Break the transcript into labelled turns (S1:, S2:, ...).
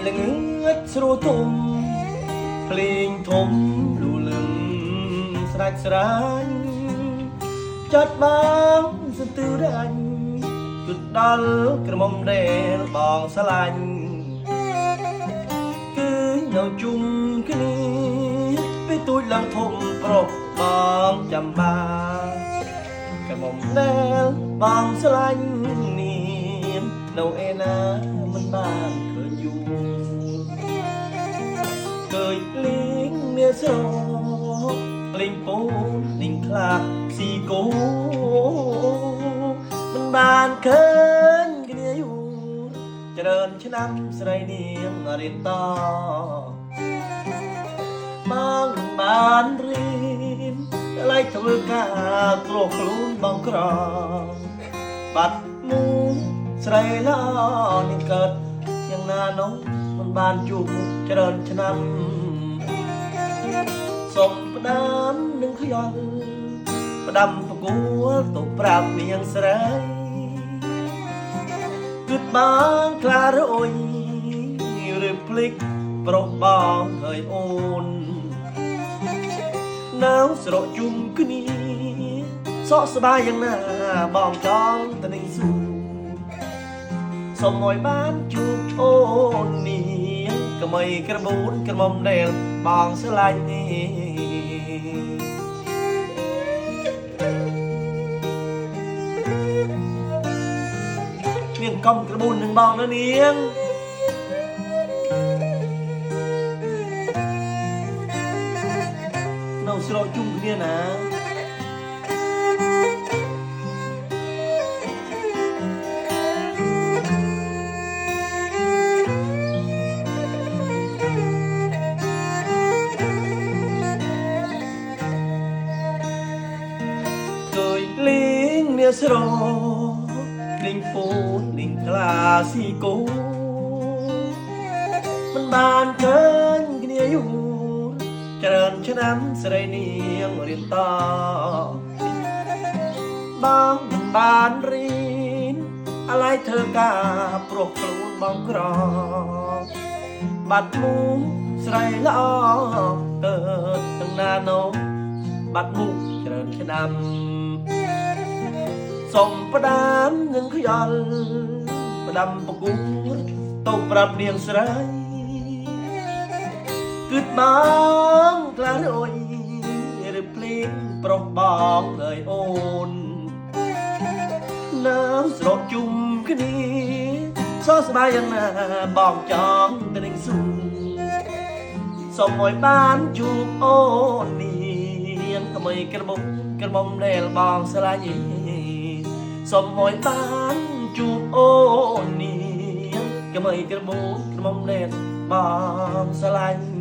S1: ល្ងឹតស្រួលទុំភ្លេងធំលូលឹងស្រាច់ស្រាញ់ចាត់បងសន្ទឺរាញ់គិតដល់ក្រមុំដែលបងស្រឡាញ់គឺនៅជុំគ្នាពេលទូចឡើងធំប្រុសបងចាំបាក្រមុំដែលបងស្រឡាញ់នាមនៅឯណាមិនបានឃើញយូរឃើញលេងមានស្រលេងពោលេងខ្លាស៊ីគោមិនបានឃើញគ្នាយូរច្រើនឆ្នាំស្រីនាងរៀនតបងមិនបានរៀនឡៃធ្វើការគ្រោះខ្លួនបងក្របាត់មូស្រីល្អនេះកើតយ៉ាងណានោះមិនបានជួបច្រើនឆ្នាំសុំផ្ដាំនឹងខ្យល់ផ្ដាំប្រគួលទៅប្រាប់នាងស្រីគិតបងខ្លារអុយឬភ្លេចប្រុសបងហើយអូននៅស្រកជុំគ្នាសក់ស្បាយយ៉ាងណាបងចង់ទៅនឹងសួរសូមឲ្យបានជួបអូននាងកុំឲ្យក្របូនក្រមុំដែលបងស្រឡាញ់នេះនាងកុំក្របូននឹងបងណានាងនៅស្រកជុំគ្នាណាលេងមានស្រលេងពូនលេងក្លាស៊ីគោមិនបានឃើញគ្នាយូរច្រើនឆ្នាំស្រីនាងរៀនតបងមិនបានរៀនអាឡ័យធ្វើការព្រោះខ្លួនបងក្របាត់មូស្រីល្អទៅទាំងណានោះបាត់មុខច្រើនឆ្នាំសុំផ្ដាំនឹងខ្យល់ផ្ដាំប្រគួតទៅប្រាប់នាងស្រីគិតបងខ្លារអុយឬភ្លេងប្រុសបងហើយអូននៅស្រកជុំគ្នាសោះស្បាយយ៉ាងណាបងចង់ទៅនឹងសួរសូមឲ្យបានជួបអូននាងកុំឲ្យក្រមុំដែលបងស្រឡាញ់សូមឲ្យបានជួបអូននាងកុំឲ្យក្រមុំដែលបងស្រឡាញ់